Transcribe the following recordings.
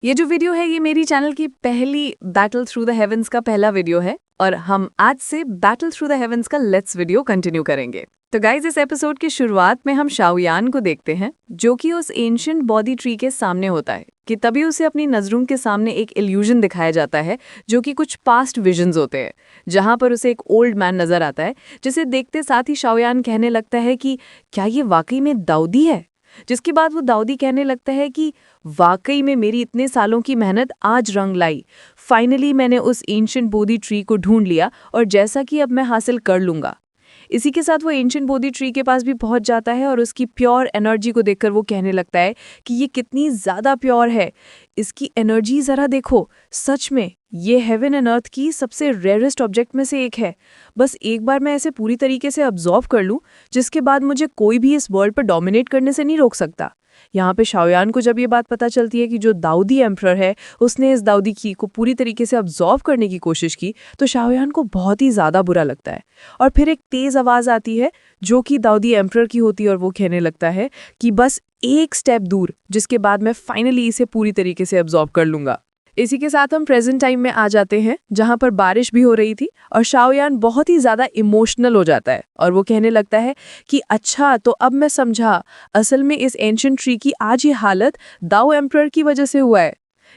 ये जो वीडियो है ये मेरी चैनल की पहली बैटल थ्रू द हेवेंस का पहला वीडियो है और हम आज से बैटल थ्रू द हेवेंस का लेट्स वीडियो कंटिन्यू करेंगे। तो गाइज इस एपिसोड की शुरुआत में हम शाओयान को देखते हैं जो कि उस एंशिएंट बॉडी ट्री के सामने होता है कि तभी उसे अपनी नजरों के सामने एक इल्यूजन दिखाया जाता है जो कि कुछ पास्ट विजन्स होते हैं, जहां पर उसे एक ओल्ड मैन नजर आता है जिसे देखते साथ ही शाओयान कहने लगता है कि क्या ये वाकई में दाऊदी है। जिसके बाद वो दाऊदी कहने लगता है कि वाकई में मेरी इतने सालों की मेहनत आज रंग लाई। फाइनली मैंने उस एंशिएंट बोधी ट्री को ढूंढ लिया और जैसा कि अब मैं हासिल कर लूंगा। इसी के साथ वो एंशिएंट बोधी ट्री के पास भी पहुंच जाता है और उसकी प्योर एनर्जी को देखकर वो कहने लगता है कि ये कितनी ज़्यादा प्योर है, इसकी एनर्जी ज़रा देखो, सच में ये हेवन एंड अर्थ की सबसे रेयरेस्ट ऑब्जेक्ट में से एक है। बस एक बार मैं ऐसे पूरी तरीके से अब्जॉर्व कर लूँ जिसके बाद मुझे कोई भी इस वर्ल्ड पर डोमिनेट करने से नहीं रोक सकता। यहाँ पे शाओयान को जब ये बात पता चलती है कि जो दाऊदी एम्परर है उसने इस दाऊदी की को पूरी तरीके से अब्जॉर्व करने की कोशिश की, तो शाओयान को बहुत ही ज़्यादा बुरा लगता है। और फिर एक तेज़ आवाज़ आती है जो कि दाऊदी एम्परर की होती है और वो कहने लगता है कि बस एक स्टेप दूर, जिसके बाद मैं फाइनली इसे पूरी तरीके से अब्जॉर्व कर लूँगा। इसी के साथ हम प्रेजेंट टाइम में आ जाते हैं जहां पर बारिश भी हो रही थी और शाओयान बहुत ही ज़्यादा इमोशनल हो जाता है और वो कहने लगता है कि अच्छा तो अब मैं समझा, असल में इस एंशिएंट ट्री की आज ये हालत दाओ एम्परर की वजह से हुआ है।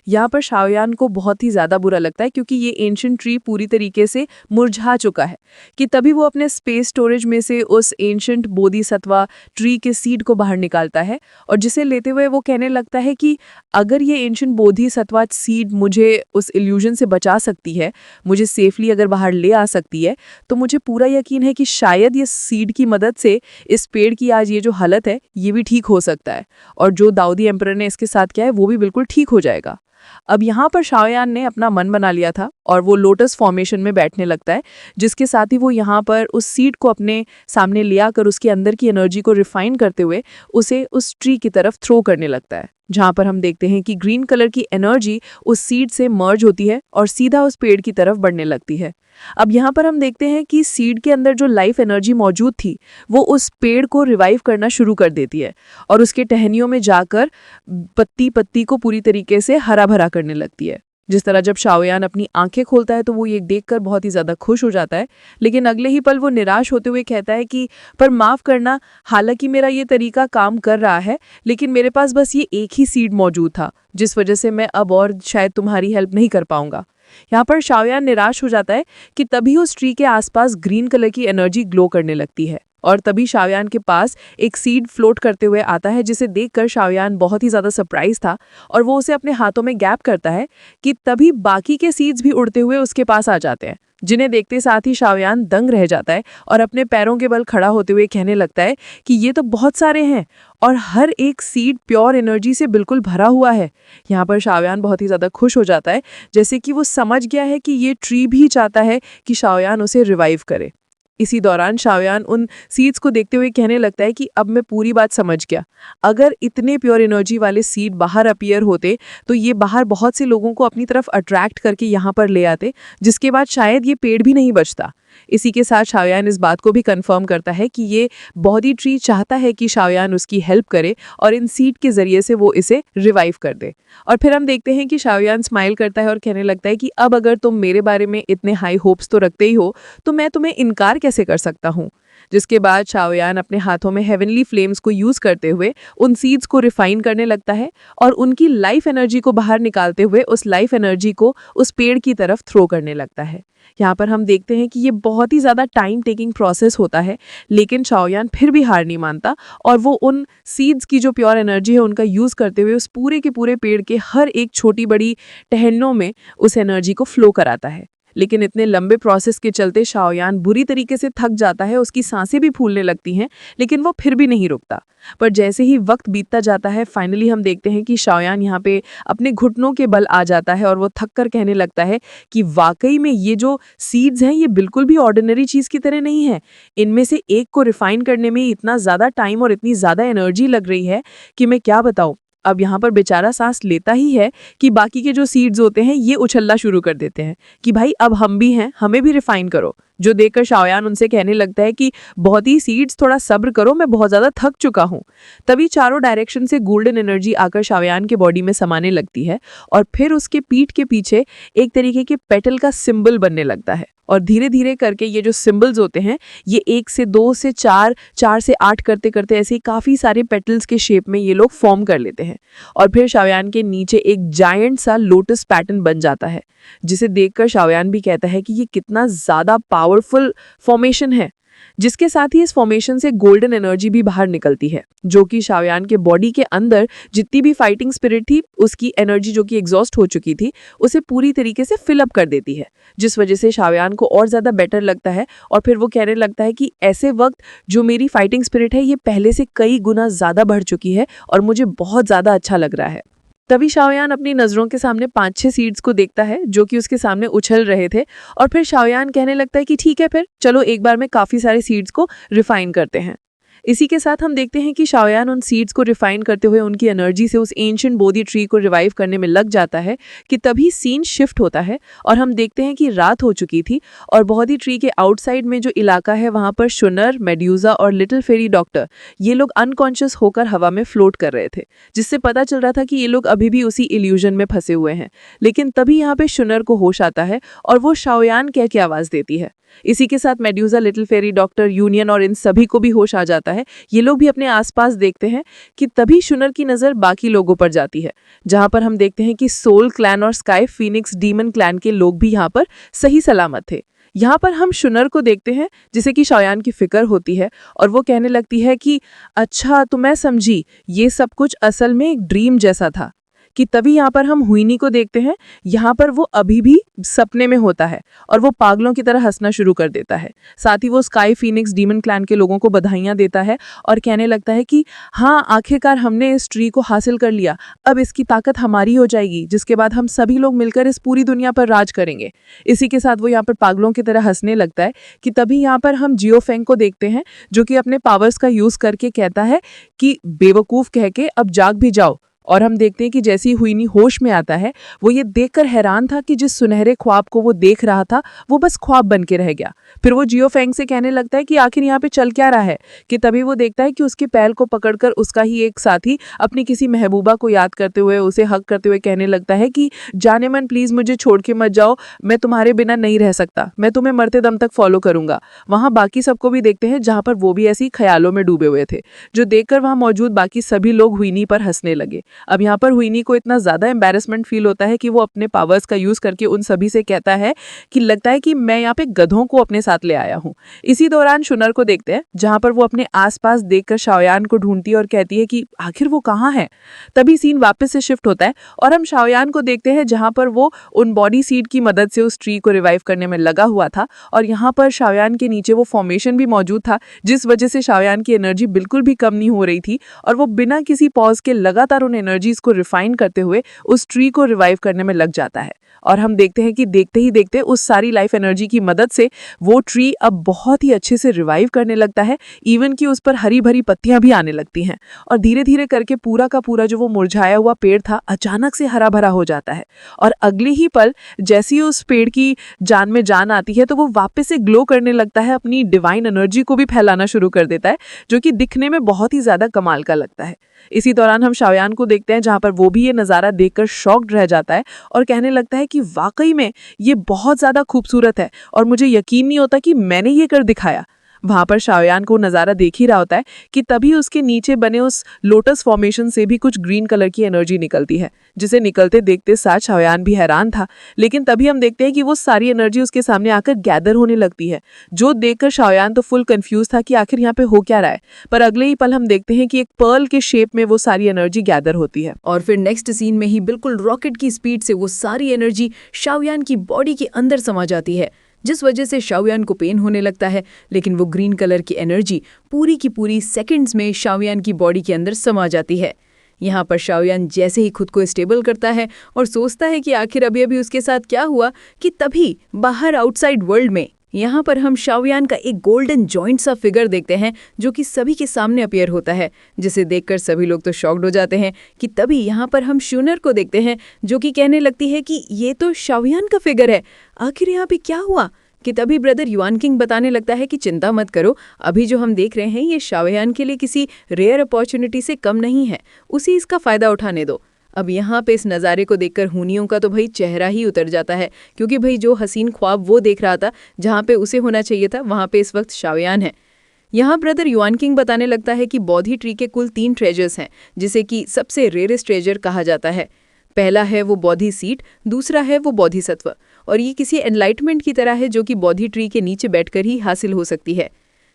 यहाँ पर शाओयान को बहुत ही ज़्यादा बुरा लगता है क्योंकि ये एंशिएंट ट्री पूरी तरीके से मुरझा चुका है कि तभी वो अपने स्पेस स्टोरेज में से उस एंशिएंट बोधिसत्वा ट्री के सीड को बाहर निकालता है और जिसे लेते हुए वो कहने लगता है कि अगर ये एंशिएंट बोधिसत्वा सीड मुझे उस इल्यूजन से बचा सकती है, मुझे सेफली अगर बाहर ले आ सकती है, तो मुझे पूरा यकीन है कि शायद ये सीड की मदद से इस पेड़ की आज ये जो हालत है ये भी ठीक हो सकता है और जो दाऊदी एम्परर ने इसके साथ किया है वो भी बिल्कुल ठीक हो जाएगा। अब यहाँ पर शाओयान ने अपना मन बना लिया था और वो लोटस फॉर्मेशन में बैठने लगता है, जिसके साथ ही वो यहाँ पर उस सीड को अपने सामने ले आकर उसके अंदर की एनर्जी को रिफाइन करते हुए उसे उस ट्री की तरफ थ्रो करने लगता है, जहाँ पर हम देखते हैं कि ग्रीन कलर की एनर्जी उस सीड से मर्ज होती है और सीधा उस पेड़ की तरफ बढ़ने लगती है। अब यहाँ पर हम देखते हैं कि सीड के अंदर जो लाइफ एनर्जी मौजूद थी वो उस पेड़ को रिवाइव करना शुरू कर देती है और उसके टहनियों में जाकर पत्ती पत्ती को पूरी तरीके से हरा भरा करने लगती है। जिस तरह जब शाओयान अपनी आंखें खोलता है तो वो ये देखकर बहुत ही ज़्यादा खुश हो जाता है, लेकिन अगले ही पल वो निराश होते हुए कहता है कि पर माफ़ करना, हालांकि मेरा ये तरीका काम कर रहा है लेकिन मेरे पास बस ये एक ही सीड मौजूद था जिस वजह से मैं अब और शायद तुम्हारी हेल्प नहीं कर पाऊंगा। यहाँ पर शाओयान निराश हो जाता है कि तभी उस ट्री के आसपास ग्रीन कलर की एनर्जी ग्लो करने लगती है और तभी शाओयान के पास एक सीड फ्लोट करते हुए आता है, जिसे देखकर शाओयान बहुत ही ज़्यादा सरप्राइज था और वो उसे अपने हाथों में गैप करता है कि तभी बाकी के सीड्स भी उड़ते हुए उसके पास आ जाते हैं, जिन्हें देखते साथ ही शाओयान दंग रह जाता है और अपने पैरों के बल खड़ा होते हुए कहने लगता है कि ये तो बहुत सारे हैं और हर एक सीड प्योर एनर्जी से बिल्कुल भरा हुआ है। यहाँ पर शाओयान बहुत ही ज़्यादा खुश हो जाता है, जैसे कि वो समझ गया है कि ये ट्री भी चाहता है कि शाओयान उसे रिवाइव करे। इसी दौरान शाओयान उन सीड्स को देखते हुए कहने लगता है कि अब मैं पूरी बात समझ गया, अगर इतने प्योर एनर्जी वाले सीड बाहर अपीयर होते तो ये बाहर बहुत से लोगों को अपनी तरफ अट्रैक्ट करके यहाँ पर ले आते, जिसके बाद शायद ये पेड़ भी नहीं बचता। इसी के साथ शाओयान इस बात को भी कंफर्म करता है कि ये बॉडी ट्री चाहता है कि शाओयान उसकी हेल्प करे और इन सीड के जरिए से वो इसे रिवाइव कर दे। और फिर हम देखते हैं कि शाओयान स्माइल करता है और कहने लगता है कि अब अगर तुम मेरे बारे में इतने हाई होप्स तो रखते ही हो तो मैं तुम्हें इनकार कैसे कर सकता हूँ। जिसके बाद शाओयान अपने हाथों में हेवनली फ्लेम्स को यूज करते हुए उन सीड्स को रिफाइन करने लगता है और उनकी लाइफ एनर्जी को बाहर निकालते हुए उस लाइफ एनर्जी को उस पेड़ की तरफ थ्रो करने लगता है। यहाँ पर हम देखते हैं कि ये बहुत ही ज़्यादा टाइम टेकिंग प्रोसेस होता है, लेकिन शाओयान फिर भी हार नहीं मानता और वो उन सीड्स की जो प्योर एनर्जी है उनका यूज़ करते हुए उस पूरे के पूरे पेड़ के हर एक छोटी बड़ी टहनियों में उस एनर्जी को फ्लो कराता है। लेकिन इतने लंबे प्रोसेस के चलते शाओयान बुरी तरीके से थक जाता है, उसकी सांसें भी फूलने लगती हैं, लेकिन वो फिर भी नहीं रुकता। पर जैसे ही वक्त बीतता जाता है फाइनली हम देखते हैं कि शाओयान यहाँ पे अपने घुटनों के बल आ जाता है और वो थक कर कहने लगता है कि वाकई में ये जो सीड्स हैं ये बिल्कुल भी ऑर्डिनरी चीज़ की तरह नहीं है। इनमें से एक को रिफाइन करने में इतना ज़्यादा टाइम और इतनी ज़्यादा एनर्जी लग रही है कि मैं क्या बताऊँ। अब यहाँ पर बेचारा सांस लेता ही है कि बाकी के जो सीड्स होते हैं ये उछलना शुरू कर देते हैं कि भाई अब हम भी हैं, हमें भी रिफाइन करो। जो देखकर शाओयान उनसे कहने लगता है कि बहुत ही सीड्स, थोड़ा सब्र करो, मैं बहुत ज्यादा थक चुका हूँ। तभी चारों डायरेक्शन से गोल्डन एनर्जी आकर शाओयान के बॉडी में समाने लगती है और फिर उसके पीठ के पीछे एक तरीके के पेटल का सिंबल बनने लगता है। और धीरे धीरे करके ये जो सिंबल्स होते हैं ये 1 से 2 से 4, 4 से 8 करते करते ऐसे काफी सारे पेटल्स के शेप में ये लोग फॉर्म कर लेते हैं। और फिर शाओयान के नीचे एक जायंट सा लोटस पैटर्न बन जाता है, जिसे देखकर शाओयान भी कहता है कि ये कितना ज्यादा पावरफुल फॉर्मेशन है। जिसके साथ ही इस फॉर्मेशन से गोल्डन एनर्जी भी बाहर निकलती है, जो कि शाओयान के बॉडी के अंदर जितनी भी फाइटिंग स्पिरिट थी, उसकी एनर्जी जो कि एग्जॉस्ट हो चुकी थी, उसे पूरी तरीके से फिल अप कर देती है, जिस वजह से शाओयान को और ज्यादा बेटर लगता है। और फिर वो कहने लगता है कि ऐसे वक्त जो मेरी फाइटिंग स्पिरिट है ये पहले से कई गुना ज्यादा बढ़ चुकी है और मुझे बहुत ज्यादा अच्छा लग रहा है। तभी शाओयान अपनी नजरों के सामने 5-6 सीड्स को देखता है जो कि उसके सामने उछल रहे थे, और फिर शाओयान कहने लगता है कि ठीक है, फिर चलो एक बार में काफी सारे सीड्स को रिफाइन करते हैं। इसी के साथ हम देखते हैं कि शाओयान उन सीड्स को रिफाइन करते हुए उनकी एनर्जी से उस एंशिएंट बोधि ट्री को रिवाइव करने में लग जाता है कि तभी सीन शिफ्ट होता है और हम देखते हैं कि रात हो चुकी थी और बोधि ट्री के आउटसाइड में जो इलाका है वहां पर शुनर, मेड्यूजा और लिटिल फेरी डॉक्टर ये लोग अनकॉन्शियस होकर हवा में फ्लोट कर रहे थे, जिससे पता चल रहा था कि ये लोग अभी भी उसी इल्यूजन में फंसे हुए हैं। लेकिन तभी यहाँ पे शुनर को होश आता है और वो शाओयान कह के आवाज देती है। इसी के साथ मेड्यूजा, लिटिल फेरी डॉक्टर, यूनियन और इन सभी को भी होश आ जाता है। ये लोग भी अपने आसपास देखते हैं कि तभी शुनर की नजर बाकी लोगों पर जाती है, जहां पर हम देखते हैं कि सोल क्लैन और स्काई फीनिक्स डीमन क्लैन के लोग भी यहाँ पर सही सलामत थे। यहाँ पर हम शुनर को देखते हैं जिसे कि शाओयान की फिक्र होती है और वो कहने लगती है कि अच्छा, तो मैं समझी, ये सब कुछ असल में एक ड्रीम जैसा था। कि तभी यहाँ पर हम हुईनी को देखते हैं, यहाँ पर वो अभी भी सपने में होता है और वो पागलों की तरह हंसना शुरू कर देता है। साथ ही वो स्काई फीनिक्स डीमन क्लैन के लोगों को बधाइयाँ देता है और कहने लगता है कि हाँ, आखिरकार हमने इस ट्री को हासिल कर लिया, अब इसकी ताकत हमारी हो जाएगी, जिसके बाद हम सभी लोग मिलकर इस पूरी दुनिया पर राज करेंगे। इसी के साथ वो यहाँ पर पागलों की तरह हंसने लगता है कि तभी यहाँ पर हम जियोफेंग को देखते हैं, जो कि अपने पावर्स का यूज करके कहता है कि बेवकूफ कह के अब जाग भी जाओ। और हम देखते हैं कि जैसे ही हुईनी होश में आता है, वो ये देखकर हैरान था कि जिस सुनहरे ख्वाब को वो देख रहा था वो बस ख्वाब बन के रह गया। फिर वो जियोफेंग से कहने लगता है कि आखिर यहाँ पे चल क्या रहा है, कि तभी वो देखता है कि उसकी पैर को पकड़कर उसका ही एक साथी अपनी किसी महबूबा को याद करते हुए, उसे हक करते हुए कहने लगता है कि जाने मन, प्लीज मुझे छोड़ के मत जाओ, मैं तुम्हारे बिना नहीं रह सकता, मैं तुम्हें मरते दम तक फॉलो करूंगा। वहां बाकी सबको भी देखते हैं जहां पर वो भी ऐसी ख्यालों में डूबे हुए थे, जो देखकर वहां मौजूद बाकी सभी लोग हुईनी पर हंसने लगे। अब यहाँ पर हुईनी को इतना ज्यादा एम्बैरेसमेंट फील होता है कि वो अपने पावर्स का यूज करके उन सभी से कहता है कि लगता है कि मैं यहाँ पे गधों को अपने साथ ले आया हूँ। इसी दौरान शुनर को देखते हैं जहां पर वो अपने आसपास देखकर शाओयान को ढूंढती है और कहती है कि आखिर वो कहाँ है। तभी सीन वापस से शिफ्ट होता है और हम शाओयान को देखते हैं जहां पर वो उन बॉडी सीड की मदद से उस ट्री को रिवाइव करने में लगा हुआ था और यहाँ पर शाओयान के नीचे वो फॉर्मेशन भी मौजूद था, जिस वजह से शाओयान की एनर्जी बिल्कुल भी कम नहीं हो रही थी और वो बिना किसी पॉज के लगातार उन एनर्जीज को रिफाइन करते हुए उस ट्री को रिवाइव करने में लग जाता है। और हम देखते हैं कि देखते ही देखते उस सारी लाइफ एनर्जी की मदद से वो ट्री अब बहुत ही अच्छे से रिवाइव करने लगता है, इवन कि उस पर हरी भरी पत्तियां भी आने लगती हैं और धीरे धीरे करके पूरा का पूरा जो वो मुरझाया हुआ पेड़ था अचानक से हरा भरा हो जाता है। और अगले ही पल जैसे ही उस पेड़ की जान में जान आती है तो वो वापस से ग्लो करने लगता है, अपनी डिवाइन एनर्जी को भी फैलाना शुरू कर देता है, जो कि दिखने में बहुत ही ज्यादा कमाल का लगता है। इसी दौरान हम शाओयान को देखते हैं जहां पर वो भी ये नज़ारा देखकर शॉक्ड रह जाता है और कहने लगता है कि वाकई में ये बहुत ज़्यादा खूबसूरत है और मुझे यकीन नहीं होता कि मैंने ये कर दिखाया। वहां पर शाओयान को नज़ारा देख ही रहा होता है कि तभी उसके नीचे बने उस लोटस फॉर्मेशन से भी कुछ ग्रीन कलर की एनर्जी निकलती है, जिसे निकलते देखते साथ शाओयान भी हैरान था। लेकिन तभी हम देखते हैं कि वो सारी एनर्जी उसके सामने आकर गैदर होने लगती है, जो देखकर शाओयान तो फुल कंफ्यूज था कि आखिर यहाँ पे हो क्या रहा है। पर अगले ही पल हम देखते हैं कि एक पर्ल के शेप में वो सारी एनर्जी गैदर होती है और फिर नेक्स्ट सीन में ही बिल्कुल रॉकेट की स्पीड से वो सारी एनर्जी शाओयान की बॉडी के अंदर समा जाती है, जिस वजह से शाओयान को पेन होने लगता है। लेकिन वो ग्रीन कलर की एनर्जी पूरी की पूरी सेकंड्स में शाओयान की बॉडी के अंदर समा जाती है। यहाँ पर शाओयान जैसे ही खुद को स्टेबल करता है और सोचता है कि आखिर अभी अभी उसके साथ क्या हुआ, कि तभी बाहर आउटसाइड वर्ल्ड में यहाँ पर हम शाओयान का एक गोल्डन जॉइंट सा फिगर देखते हैं, जो कि सभी के सामने अपीयर होता है, जिसे देखकर सभी लोग तो शॉक्ड हो जाते हैं। कि तभी यहाँ पर हम शुनर को देखते हैं, जो कि कहने लगती है कि ये तो शाओयान का फिगर है, आखिर यहाँ पे क्या हुआ। कि तभी ब्रदर युआन किंग बताने लगता है कि चिंता मत करो, अभी जो हम देख रहे हैं ये शाओयान के लिए किसी रेयर अपॉर्चुनिटी से कम नहीं है, उसी इसका फ़ायदा उठाने दो। अब यहाँ पे इस नज़ारे को देखकर हुनियों का तो भाई चेहरा ही उतर जाता है, क्योंकि भाई जो हसीन ख्वाब वो देख रहा था जहाँ पे उसे होना चाहिए था, वहाँ पे इस वक्त शाओयान है। यहाँ ब्रदर युआन किंग बताने लगता है कि बोधी ट्री के कुल 3 ट्रेजर्स हैं, जिसे कि सबसे रेयरेस्ट ट्रेजर कहा जाता है। पहला है वो बोधी सीट, दूसरा है वो बोधिसत्व, और ये किसी एनलाइटमेंट की तरह है जो कि बोधी ट्री के नीचे बैठकर ही हासिल हो सकती है।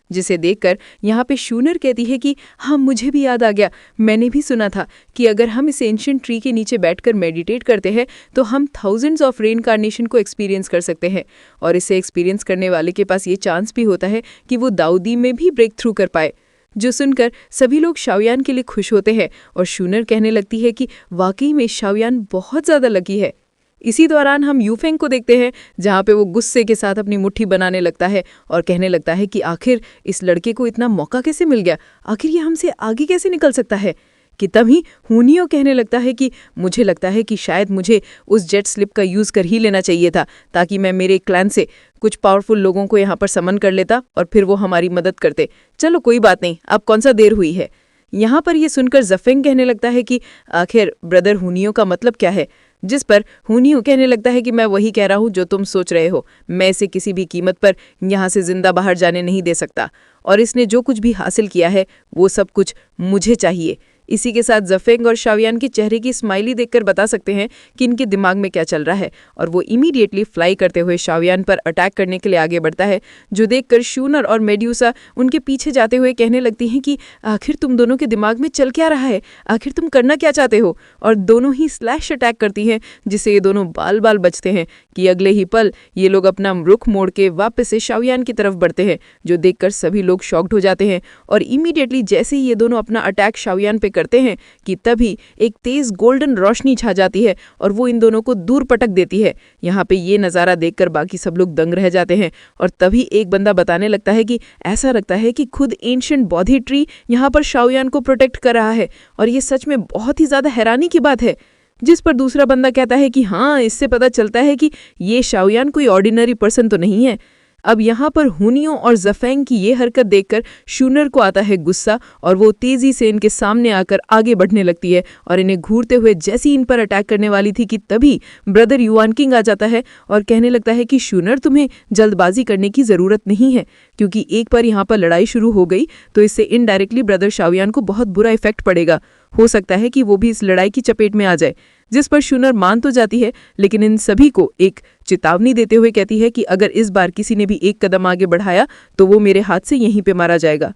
जिसे देखकर यहाँ पे शूनर कहती है कि हाँ, मुझे भी याद आ गया, मैंने भी सुना था कि अगर हम इस एंशिएंट ट्री के नीचे बैठकर मेडिटेट करते हैं तो हम थाउजेंड्स ऑफ रेनकार्नेशन को एक्सपीरियंस कर सकते हैं, और इसे एक्सपीरियंस करने वाले के पास ये चांस भी होता है कि वो दाऊदी में भी ब्रेक थ्रू कर पाए। जो सुनकर सभी लोग शाओयान के लिए खुश होते हैं, और शूनर कहने लगती है कि वाकई में शाओयान बहुत ज़्यादा लकी है। इसी दौरान हम यूफेंग को देखते हैं, जहाँ पे वो गुस्से के साथ अपनी मुट्ठी बनाने लगता है और कहने लगता है कि आखिर इस लड़के को इतना मौका कैसे मिल गया, आखिर ये हमसे आगे कैसे निकल सकता है। कि तभी हुनियो कहने लगता है कि मुझे लगता है कि शायद मुझे उस जेट स्लिप का यूज़ कर ही लेना चाहिए था, ताकि मैं मेरे क्लैन से कुछ पावरफुल लोगों को यहाँ पर समन कर लेता और फिर वो हमारी मदद करते। चलो कोई बात नहीं, अब कौन सा देर हुई है। यहाँ पर ये सुनकर ज़फेंग कहने लगता है कि आखिर ब्रदर हुनियो का मतलब क्या है, जिस पर हुनियो कहने लगता है कि मैं वही कह रहा हूँ जो तुम सोच रहे हो, मैं इसे किसी भी कीमत पर यहाँ से जिंदा बाहर जाने नहीं दे सकता, और इसने जो कुछ भी हासिल किया है वो सब कुछ मुझे चाहिए। इसी के साथ ज़फेंग और शाओयान के चेहरे की स्माइली देखकर बता सकते हैं कि इनके दिमाग में क्या चल रहा है, और वो इमीडिएटली फ्लाई करते हुए शाओयान पर अटैक करने के लिए आगे बढ़ता है, जो देखकर शूनर और मेड्यूसा उनके पीछे जाते हुए कहने लगती हैं कि आखिर तुम दोनों के दिमाग में चल क्या रहा है, आखिर तुम करना क्या चाहते हो, और दोनों ही स्लैश अटैक करती हैं, जिससे ये दोनों बाल बाल बचते हैं कि अगले ही पल ये लोग अपना रुख मोड़ के वापस से शाओयान की तरफ बढ़ते हैं, जो देखकर सभी लोग शॉक्ड हो जाते हैं। और इमीडिएटली जैसे ही ये दोनों अपना अटैक शाओयान पे करते हैं कि तभी एक तेज गोल्डन रोशनी छा जाती है और वो इन दोनों को दूर पटक देती है। यहाँ पे ये नज़ारा देखकर बाकी सब लोग दंग रह जाते हैं, और तभी एक बंदा बताने लगता है कि ऐसा लगता है कि खुद एंशिएंट बोधी ट्री यहाँ पर शाओयान को प्रोटेक्ट कर रहा है, और ये सच में बहुत ही ज़्यादा हैरानी की बात है। जिस पर दूसरा बंदा कहता है कि हाँ, इससे पता चलता है कि ये शाओयान कोई ऑर्डिनरी पर्सन तो नहीं है। अब यहाँ पर हुनियो और ज़फेंग की ये हरकत देखकर शूनर को आता है गुस्सा, और वो तेजी से इनके सामने आकर आगे बढ़ने लगती है, और इन्हें घूरते हुए जैसी इन पर अटैक करने वाली थी कि तभी ब्रदर युआन किंग आ जाता है और कहने लगता है कि शूनर, तुम्हें जल्दबाजी करने की ज़रूरत नहीं है, क्योंकि एक बार यहाँ पर लड़ाई शुरू हो गई तो इससे इनडायरेक्टली ब्रदर शाओयान को बहुत बुरा इफेक्ट पड़ेगा, हो सकता है कि वो भी इस लड़ाई की चपेट में आ जाए। जिस पर शूनर मान तो जाती है, लेकिन इन सभी को एक चेतावनी देते हुए कहती है कि अगर इस बार किसी ने भी एक कदम आगे बढ़ाया तो वो मेरे हाथ से यहीं पे मारा जाएगा।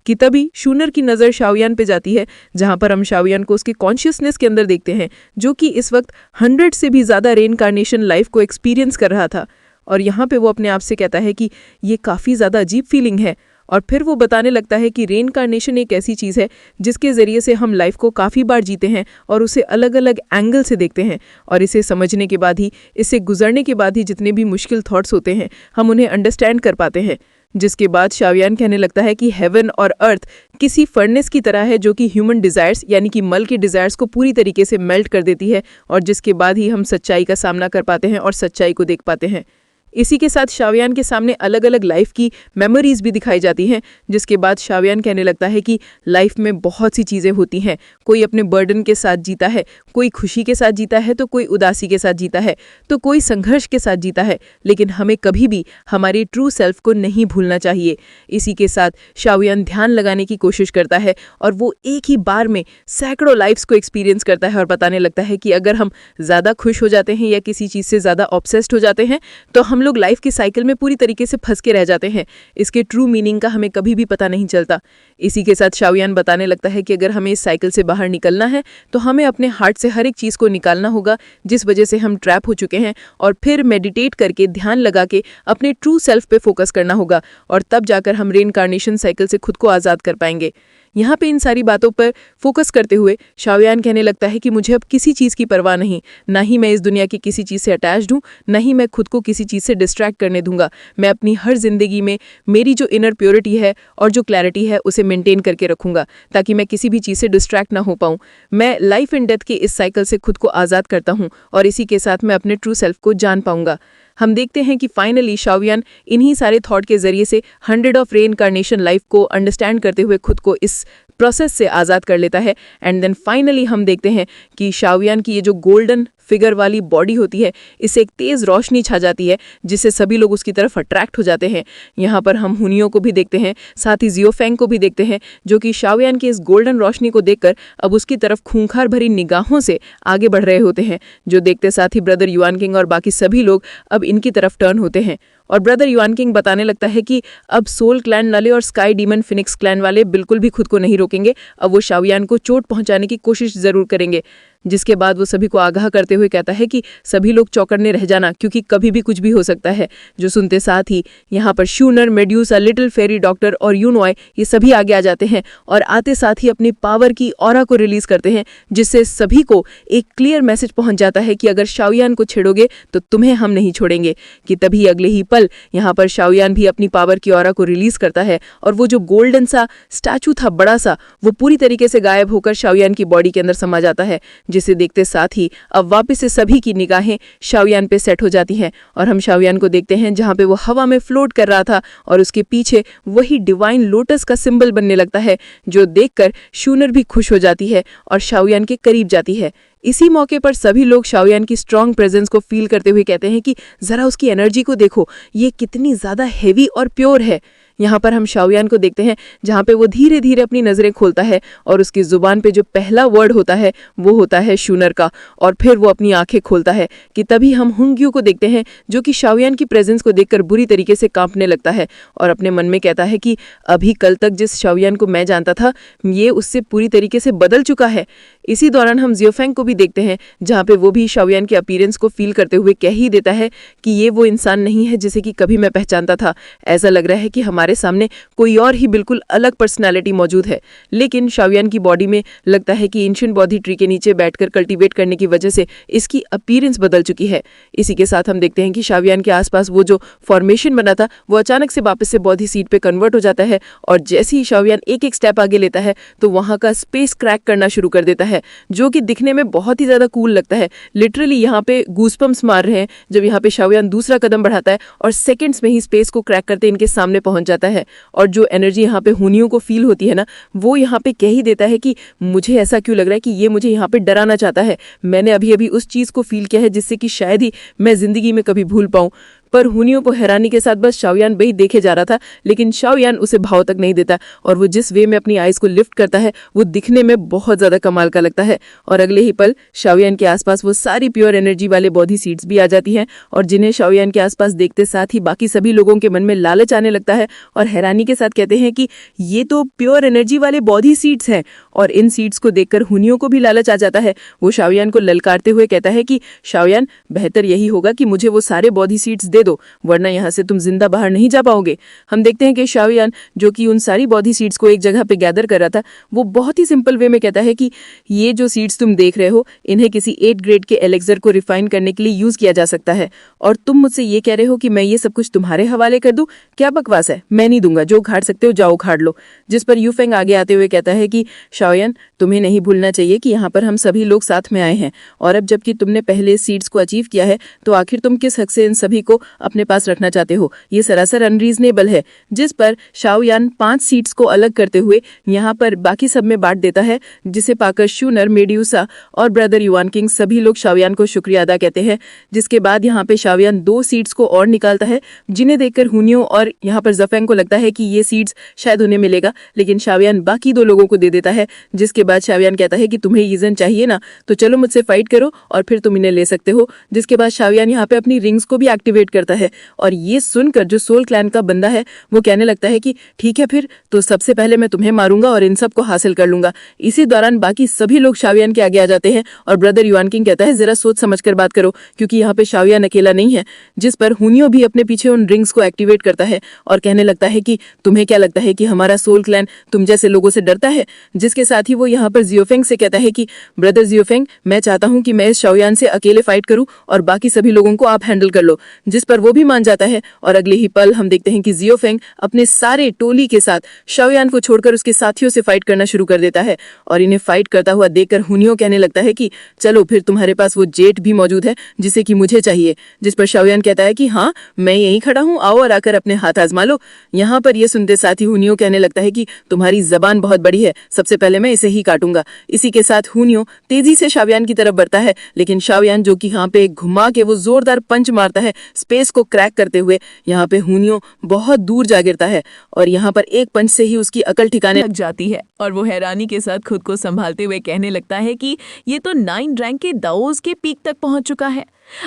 कि तभी शूनर की नज़र शाओयान पे जाती है, जहां पर हम शाओयान को उसके कॉन्शियसनेस के अंदर देखते हैं, जो कि इस वक्त 100 से भी ज़्यादा रेनकार्नेशन लाइफ को एक्सपीरियंस कर रहा था। और यहाँ पे वो अपने आप से कहता है कि ये काफ़ी ज़्यादा अजीब फीलिंग है, और फिर वो बताने लगता है कि रेनकार्नेशन एक ऐसी चीज़ है जिसके ज़रिए से हम लाइफ को काफ़ी बार जीते हैं और उसे अलग अलग एंगल से देखते हैं, और इसे समझने के बाद ही, इसे गुजरने के बाद ही जितने भी मुश्किल थॉट्स होते हैं हम उन्हें अंडरस्टैंड कर पाते हैं। जिसके बाद शाओयान कहने लगता है कि हेवन और अर्थ किसी फर्नेस की तरह है जो कि ह्यूमन डिज़ायर्स यानी कि मल के डिज़ायर्स को पूरी तरीके से मेल्ट कर देती है, और जिसके बाद ही हम सच्चाई का सामना कर पाते हैं और सच्चाई को देख पाते हैं। इसी के साथ शाओयान के सामने अलग अलग लाइफ की मेमोरीज भी दिखाई जाती हैं, जिसके बाद शाओयान कहने लगता है कि लाइफ में बहुत सी चीज़ें होती हैं, कोई अपने बर्डन के साथ जीता है, कोई खुशी के साथ जीता है, तो कोई उदासी के साथ जीता है, तो कोई संघर्ष के साथ जीता है, लेकिन हमें कभी भी हमारे ट्रू सेल्फ को नहीं भूलना चाहिए। इसी के साथ शाओयान ध्यान लगाने की कोशिश करता है, और वो एक ही बार में सैकड़ों लाइफ्स को एक्सपीरियंस करता है, और बताने लगता है कि अगर हम ज़्यादा खुश हो जाते हैं या किसी चीज़ से ज़्यादा ऑब्सेस्ड हो जाते हैं तो हम लोग लाइफ के साइकिल में पूरी तरीके से फंस के रह जाते हैं। इसके ट्रू मीनिंग का हमें कभी भी पता नहीं चलता। इसी के साथ शाओयान बताने लगता है कि अगर हमें इस साइकिल से बाहर निकलना है तो हमें अपने हार्ट से हर एक चीज़ को निकालना होगा जिस वजह से हम ट्रैप हो चुके हैं, और फिर मेडिटेट करके ध्यान लगा के अपने ट्रू सेल्फ पे फोकस करना होगा, और तब जाकर हम रेनकार्नेशन साइकिल से खुद को आज़ाद कर पाएंगे। यहाँ पे इन सारी बातों पर फोकस करते हुए शाओयान कहने लगता है कि मुझे अब किसी चीज़ की परवाह नहीं, ना ही मैं इस दुनिया की किसी चीज़ से अटैच्ड हूँ, ना ही मैं खुद को किसी चीज़ से डिस्ट्रैक्ट करने दूंगा। मैं अपनी हर जिंदगी में मेरी जो इनर प्योरिटी है और जो क्लैरिटी है उसे मेंटेन करके रखूंगा, ताकि मैं किसी भी चीज़ से डिस्ट्रैक्ट ना हो पाऊँ। मैं लाइफ एंड डेथ के इस साइकिल से खुद को आज़ाद करता हूँ, और इसी के साथ मैं अपने ट्रू सेल्फ को जान पाऊंगा। हम देखते हैं कि फाइनली शाओयान इन्हीं सारे थॉट के जरिए से 100 ऑफ रीइंकार्नेशन लाइफ को अंडरस्टैंड करते हुए खुद को इस प्रोसेस से आज़ाद कर लेता है। एंड देन फाइनली हम देखते हैं कि शाओयान की ये जो गोल्डन फिगर वाली बॉडी होती है, इससे एक तेज़ रोशनी छा जाती है जिससे सभी लोग उसकी तरफ अट्रैक्ट हो जाते हैं। यहाँ पर हम हुनियो को भी देखते हैं, साथ ही जियोफेंग को भी देखते हैं, जो कि शाओयान की इस गोल्डन रोशनी को देखकर अब उसकी तरफ खूंखार भरी निगाहों से आगे बढ़ रहे होते हैं, जो देखते साथ ही ब्रदर युआन किंग और बाकी सभी लोग अब इनकी तरफ टर्न होते हैं। और ब्रदर युआन किंग बताने लगता है कि अब सोल क्लैन वाले और स्काई डीमन फिनिक्स क्लैन वाले बिल्कुल भी खुद को नहीं रोकेंगे, अब वो शाओयान को चोट पहुंचाने की कोशिश जरूर करेंगे। जिसके बाद वो सभी को आगाह करते हुए कहता है कि सभी लोग चौकन्ने रह जाना, क्योंकि कभी भी कुछ भी हो सकता है। जो सुनते साथ ही यहाँ पर schooner, medusa, little fairy doctor और यूनॉय ये सभी आगे आ जाते हैं और आते साथ ही अपनी पावर की ऑरा को रिलीज करते हैं, जिससे सभी को एक क्लियर मैसेज पहुंच जाता है कि अगर शाओयान को छेड़ोगे तो तुम्हें हम नहीं छोड़ेंगे। कि तभी अगले ही पल यहाँ पर शाओयान भी अपनी पावर की ऑरा को रिलीज करता है और वो जो गोल्डन सा स्टैचू था बड़ा सा, वो पूरी तरीके से गायब होकर शाओयान की बॉडी के अंदर समा जाता है, जिसे देखते साथ ही अब वापस से सभी की निगाहें शाओयान पे सेट हो जाती हैं और हम शाओयान को देखते हैं जहां पे वो हवा में फ्लोट कर रहा था और उसके पीछे वही डिवाइन लोटस का सिंबल बनने लगता है, जो देखकर शूनर भी खुश हो जाती है और शाओयान के करीब जाती है। इसी मौके पर सभी लोग शाओयान की स्ट्रॉन्ग प्रेजेंस को फील करते हुए कहते हैं कि जरा उसकी एनर्जी को देखो, ये कितनी ज्यादा हेवी और प्योर है। यहाँ पर हम शाओयान को देखते हैं जहाँ पे वो धीरे धीरे अपनी नज़रें खोलता है और उसकी जुबान पे जो पहला वर्ड होता है वो होता है शूनर का, और फिर वो अपनी आंखें खोलता है। कि तभी हम हुंग्यू को देखते हैं जो कि शाओयान की प्रेजेंस को देखकर बुरी तरीके से कांपने लगता है और अपने मन में कहता है कि अभी कल तक जिस शाओयान को मैं जानता था ये उससे पूरी तरीके से बदल चुका है। इसी दौरान हम जियोफेंग को भी देखते हैं जहाँ पे वो भी शाओयान के अपीयरेंस को फील करते हुए कह ही देता है कि ये वो इंसान नहीं है जिसे कि कभी मैं पहचानता था। ऐसा लग रहा है कि हमारे सामने कोई और ही बिल्कुल अलग पर्सनालिटी मौजूद है। लेकिन शाओयान की बॉडी में लगता है कि एंशिएंट बौद्धि ट्री के नीचे बैठकर कल्टीवेट करने की वजह से इसकी अपीयरेंस बदल चुकी है। इसी के साथ हम देखते हैं कि शाओयान के आसपास वो जो फॉर्मेशन बना था वो अचानक से वापस से बौद्धि सीट पे कन्वर्ट हो जाता है और जैसे ही शाओयान एक एक स्टेप आगे लेता है तो वहां का स्पेस क्रैक करना शुरू कर देता है, जो कि दिखने में बहुत ही ज्यादा कूल लगता है। लिटरली यहाँ पे गूसपम्प्स मार रहे हैं जब यहाँ पे शाओयान दूसरा कदम बढ़ाता है और सेकंड्स में ही स्पेस को क्रैक करते इनके सामने पहुंच जाता है। और जो एनर्जी यहाँ पे हुनियों को फील होती है ना, वो यहाँ पे कह ही देता है कि मुझे ऐसा क्यों लग रहा है कि ये मुझे यहाँ पे डराना चाहता है। मैंने अभी अभी उस चीज को फील किया है जिससे कि शायद ही मैं जिंदगी में कभी भूल पाऊं। पर हुनियों को हैरानी के साथ बस शाओयान वही देखे जा रहा था, लेकिन शाओयान उसे भाव तक नहीं देता और वो जिस वे में अपनी आइज को लिफ्ट करता है वो दिखने में बहुत ज्यादा कमाल का लगता है। और अगले ही पल शाओयान के आसपास वो सारी प्योर एनर्जी वाले बॉडी सीड्स भी आ जाती हैं और जिन्हें शाओयान के आसपास देखते साथ ही बाकी सभी लोगों के मन में लालच आने लगता है और हैरानी के साथ कहते हैं कि ये तो प्योर एनर्जी वाले बॉडी सीड्स हैं। और इन सीड्स को देखकर हुनियों को भी लालच आ जाता है। वो शाओयान को ललकारते हुए कहता है कि शाओयान, बेहतर यही होगा कि मुझे वो सारे बॉडी सीड्स दे दो, वरना यहाँ से तुम जिंदा बाहर नहीं जा पाओगे। हम देखते हैं कि शाओयान जो कि उन सारी बॉडी सीड्स को एक जगह पे गैदर कर रहा था, वो बहुत ही सिंपल वे में कहता है कि ये जो सीड्स तुम देख रहे हो इन्हें किसी 8 ग्रेड के एलेक्सर को रिफाइन करने के लिए यूज किया जा सकता है, और तुम मुझसे ये कह रहे हो कि मैं ये सब कुछ तुम्हारे हवाले कर दूं? क्या बकवास है, मैं नहीं दूंगा, जो उखाड़ सकते हो जाओ उखाड़ लो। जिस पर यूफेंग आगे आते हुए कहता है कि शाओयान, तुम्हें नहीं भूलना चाहिए कि यहाँ पर हम सभी लोग साथ में आए हैं, और अब जबकि तुमने पहले सीड्स को अचीव किया है तो आखिर तुम किस हक से इन सभी को अपने पास रखना चाहते हो? ये सरासर अनरीजनेबल है। जिस पर शाओयान 5 सीड्स को अलग करते हुए यहाँ पर बाकी सब में बांट देता है, जिसे पाकर शूनर, मेड्यूसा और ब्रदर युआन किंग सभी लोग शाओयान को शुक्रिया अदा कहते हैं। जिसके बाद यहाँ पे शाओयान 2 सीड्स को और निकालता है, जिन्हें देखकर हुनियो और यहाँ पर ज़फेंग को लगता है कि ये सीड्स शायद उन्हें मिलेगा, लेकिन शाओयान बाकी 2 लोगों को दे देता है। जिसके बाद शाओयान कहता है कि तुम्हें ईजन चाहिए ना, तो चलो मुझसे फाइट करो और फिर तुम इन्हें ले सकते हो। जिसके बाद शाओयान यहाँ पे अपनी रिंग्स को भी एक्टिवेट करता है, और ये सुनकर जो सोल क्लैन का बंदा है वो कहने लगता है कि ठीक है फिर तो सबसे पहले मैं तुम्हें मारूंगा और इन सब को हासिल कर लूंगा। इसी दौरान बाकी सभी लोग शाओयान के आगे आ जाते हैं और ब्रदर युआन किंग कहता है जरा सोच समझ कर बात करो, क्योंकि यहाँ पे शाओयान अकेला नहीं है। जिस पर हुनियो भी अपने पीछे उन रिंग्स को एक्टिवेट करता है और कहने लगता है कि तुम्हें क्या लगता है कि हमारा सोल क्लैन तुम जैसे लोगों से डरता है? जिसके इसके साथ ही वो यहाँ पर जियोफेंग से कहता है कि ब्रदर जियोफेंग, मैं चाहता हूँ कि मैं इस शाओयान से अकेले फाइट करूँ और बाकी सभी लोगों को आप हैंडल कर लो, जिस पर वो भी मान जाता है। और अगले ही पल हम देखते हैं कि जियोफेंग अपने सारे टोली के साथ शाओयान को छोड़कर उसके साथियों से फाइट करना शुरू कर देता है। और इन्हें फाइट करता हुआ देखकर हुनियो कहने लगता है कि चलो फिर तुम्हारे पास वो जेट भी मौजूद है जिसे कि मुझे चाहिए, जिस पर शाओयान कहता है कि हाँ, मैं यहीं खड़ा हूँ, आओ और आकर अपने हाथ आजमा लो। यहाँ पर ये सुनते साथ ही हुनियो कहने लगता है कि तुम्हारी जबान बहुत बड़ी है, सबसे पहले मैं इसे ही काटूंगा। इसी के साथ हुनियो तेजी से शाओयान की तरफ बढ़ता है, लेकिन शाओयान जो कि यहाँ पे घुमा के वो जोरदार पंच मारता है स्पेस को क्रैक करते हुए। यहाँ पे हुनियो बहुत दूर जा गिरता है और यहाँ पर एक पंच से ही उसकी अकल ठिकाने लग जाती है और वो हैरानी के साथ खुद को संभालते हुए कहने लगता है कि ये तो 9 रैंक के दाओस के पीक तक पहुंच चुका है।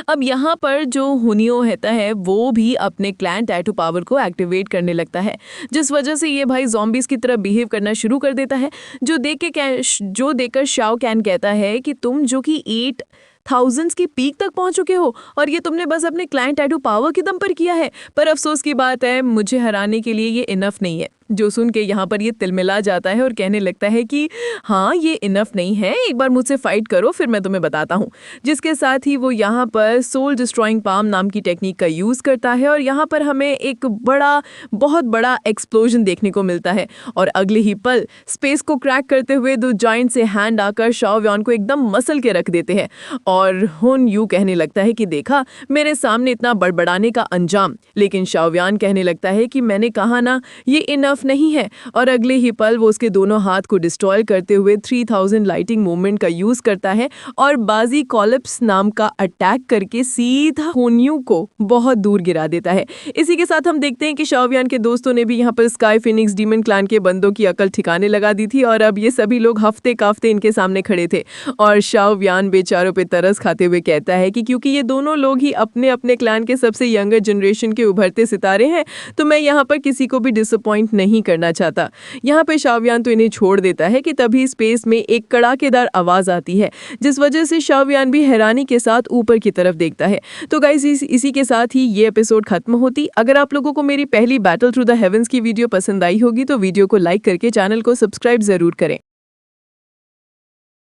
अब यहाँ पर जो हुनियो रहता है वो भी अपने क्लैन टैटू पावर को एक्टिवेट करने लगता है, जिस वजह से ये भाई ज़ॉम्बीज़ की तरह बिहेव करना शुरू कर देता है। जो देखकर शाओ कैन कहता है कि तुम जो कि 8,000 की पीक तक पहुंच चुके हो और ये तुमने बस अपने क्लाइंट टैटू पावर के दम पर किया है। पर अफसोस की बात है, मुझे हराने के लिए ये इनफ नहीं है। जो सुन के यहाँ पर ये तिलमिला जाता है और कहने लगता है कि हाँ, ये इनफ नहीं है, एक बार मुझसे फाइट करो फिर मैं तुम्हें बताता हूँ। जिसके साथ ही वो यहाँ पर सोल डिस्ट्रॉइंग पाम नाम की टेक्निक का यूज़ करता है और यहाँ पर हमें एक बहुत बड़ा एक्सप्लोजन देखने को मिलता है। और अगले ही पल स्पेस को क्रैक करते हुए 2 जाइंट से हैंड आकर शाओयान को एकदम मसल के रख देते हैं। और हुन यू कहने लगता है कि देखा मेरे सामने इतना बड़बड़ाने का अंजाम। लेकिन शाओयान कहने लगता है कि मैंने कहा ना, ये इनफ नहीं है। और अगले ही पल वो उसके दोनों हाथ को डिस्ट्रॉय करते हुए 3000 लाइटिंग मूवमेंट का यूज करता है और बाजी कॉलिप्स नाम का अटैक करके सीधा हुनियो को बहुत दूर गिरा देता है। इसी के साथ हम देखते हैं कि शाओयान के दोस्तों ने भी यहाँ पर स्काई फिनिक्स डीमन क्लैन के बंदों की अकल ठिकाने लगा दी थी और अब ये सभी लोग हफ्ते काफ्ते इनके सामने खड़े थे। और शाओयान बेचारों पे तरस खाते हुए कहता है कि क्योंकि ये दोनों लोग ही अपने अपने क्लैन के सबसे यंगर जनरेशन के उभरते सितारे हैं, तो मैं यहाँ पर किसी को भी डिसअपॉइंट नहीं करना चाहता। यहाँ पे शाओयान तो इन्हें छोड़ देता है कि तभी स्पेस में एक कड़ाकेदार आवाज आती है, जिस वजह से शाओयान भी हैरानी के साथ ऊपर की तरफ देखता है। तो गाइस, इसी के साथ ही ये एपिसोड खत्म होती। अगर आप लोगों को मेरी पहली बैटल थ्रू द हेवेंस की वीडियो पसंद आई होगी तो वीडियो को लाइक करके चैनल को सब्सक्राइब जरूर करें।